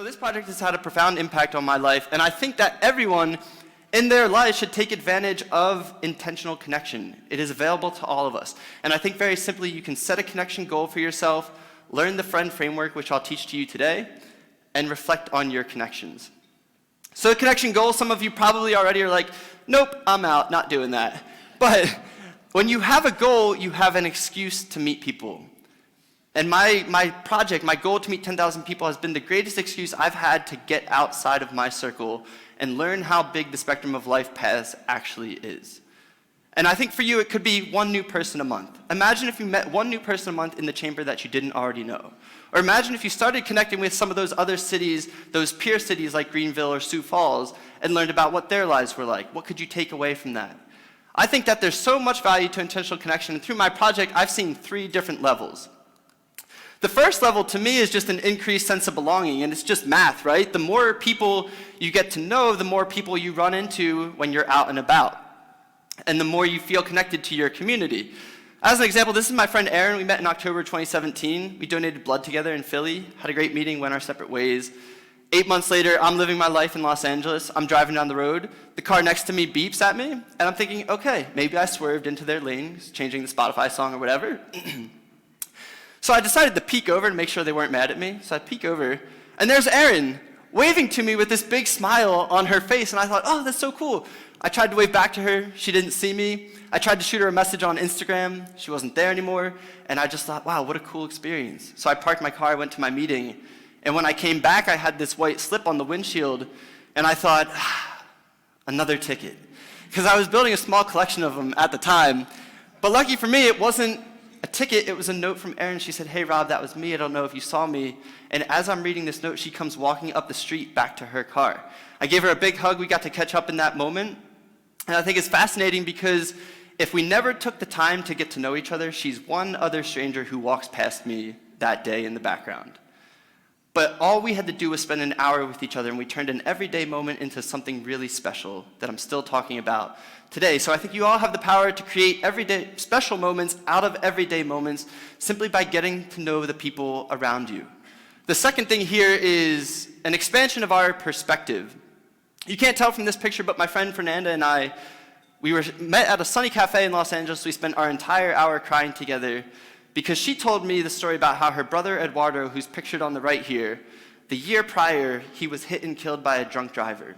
So this project has had a profound impact on my life, and I think that everyone in their life should take advantage of intentional connection. It is available to all of us. And I think very simply, you can set a connection goal for yourself, learn the friend framework, which I'll teach to you today, and reflect on your connections. So a connection goal, some of you probably already are like, nope, I'm out, not doing that. But when you have a goal, you have an excuse to meet people. And my project, my goal to meet 10,000 people has been the greatest excuse I've had to get outside of my circle and learn how big the spectrum of life paths actually is. And I think for you, it could be one new person a month. Imagine if you met one new person a month in the chamber that you didn't already know. Or imagine if you started connecting with some of those other cities, those peer cities like Greenville or Sioux Falls, and learned about what their lives were like. What could you take away from that? I think that there's so much value to intentional connection. And through my project, I've seen 3 different levels. The first level to me is just an increased sense of belonging, and it's just math, right? The more people you get to know, the more people you run into when you're out and about, and the more you feel connected to your community. As an example, this is my friend Aaron. We met in October 2017. We donated blood together in Philly, had a great meeting, went our separate ways. 8 months later, I'm living my life in Los Angeles. I'm driving down the road. The car next to me beeps at me, and I'm thinking, okay, maybe I swerved into their lane, changing the Spotify song or whatever. So I decided to peek over to make sure they weren't mad at me. So I peek over, and there's Erin waving to me with this big smile on her face, and I thought, oh, that's so cool. I tried to wave back to her. She didn't see me. I tried to shoot her a message on Instagram. She wasn't there anymore, and I just thought, wow, what a cool experience. So I parked my car, went to my meeting, and when I came back, I had this white slip on the windshield, and I thought, another ticket. Because I was building a small collection of them at the time, but lucky for me, it wasn't a ticket, it was a note from Erin. She said, hey Rob, that was me, I don't know if you saw me. And as I'm reading this note, she comes walking up the street back to her car. I gave her a big hug, we got to catch up in that moment. And I think it's fascinating because if we never took the time to get to know each other, she's one other stranger who walks past me that day in the background. But all we had to do was spend an hour with each other, and we turned an everyday moment into something really special that I'm still talking about today. So I think you all have the power to create everyday special moments out of everyday moments simply by getting to know the people around you. The second thing here is an expansion of our perspective. You can't tell from this picture, but my friend Fernanda and I, we were met at a sunny cafe in Los Angeles. We spent our entire hour crying together because she told me the story about how her brother Eduardo, who's pictured on the right here, the year prior, he was hit and killed by a drunk driver.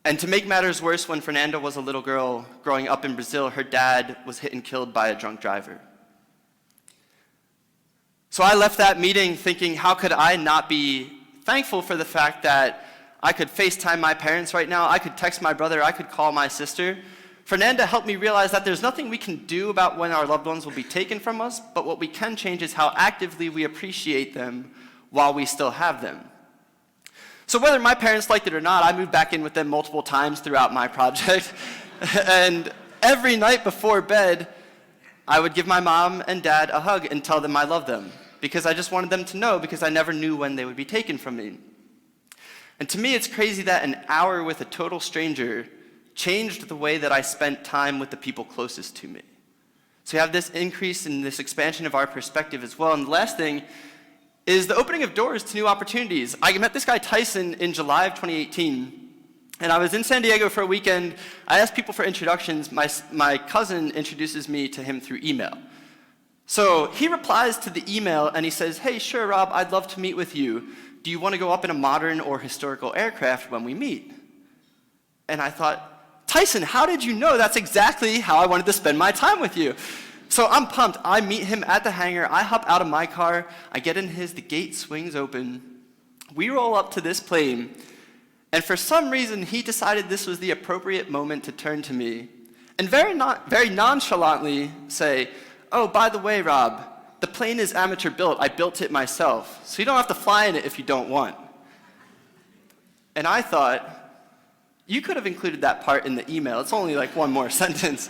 And to make matters worse, when Fernanda was a little girl growing up in Brazil, her dad was hit and killed by a drunk driver. So I left that meeting thinking, how could I not be thankful for the fact that I could FaceTime my parents right now, I could text my brother, I could call my sister. Fernanda helped me realize that there's nothing we can do about when our loved ones will be taken from us, but what we can change is how actively we appreciate them while we still have them. So whether my parents liked it or not, I moved back in with them multiple times throughout my project. And every night before bed, I would give my mom and dad a hug and tell them I love them, because I just wanted them to know, because I never knew when they would be taken from me. And to me, it's crazy that an hour with a total stranger changed the way that I spent time with the people closest to me. So we have this increase in this expansion of our perspective as well. And the last thing is the opening of doors to new opportunities. I met this guy Tyson in July of 2018, and I was in San Diego for a weekend. I asked people for introductions. My cousin introduces me to him through email. So he replies to the email, and he says, hey, sure, Rob, I'd love to meet with you. Do you want to go up in a modern or historical aircraft when we meet? And I thought, Tyson, how did you know? That's exactly how I wanted to spend my time with you. So I'm pumped. I meet him at the hangar. I hop out of my car. I get in his. The gate swings open. We roll up to this plane. And for some reason, he decided this was the appropriate moment to turn to me and very nonchalantly say, oh, by the way, Rob, the plane is amateur built. I built it myself. So you don't have to fly in it if you don't want. And I thought, you could have included that part in the email. It's only like one more sentence.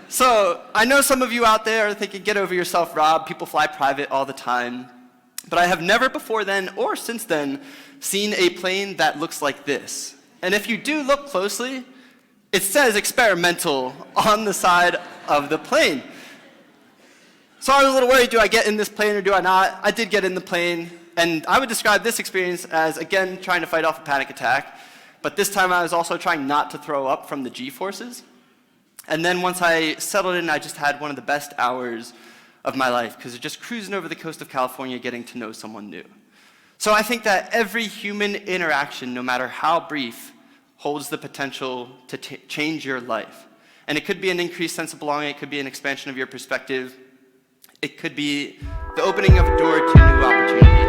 So I know some of you out there are thinking, get over yourself, Rob. People fly private all the time. But I have never before then or since then seen a plane that looks like this. And if you do look closely, it says experimental on the side of the plane. So I was a little worried, do I get in this plane or do I not? I did get in the plane. And I would describe this experience as, again, trying to fight off a panic attack, but this time I was also trying not to throw up from the G-forces. And then once I settled in, I just had one of the best hours of my life, because just cruising over the coast of California, getting to know someone new. So I think that every human interaction, no matter how brief, holds the potential to change your life. And it could be an increased sense of belonging, it could be an expansion of your perspective, it could be the opening of a door to new opportunities.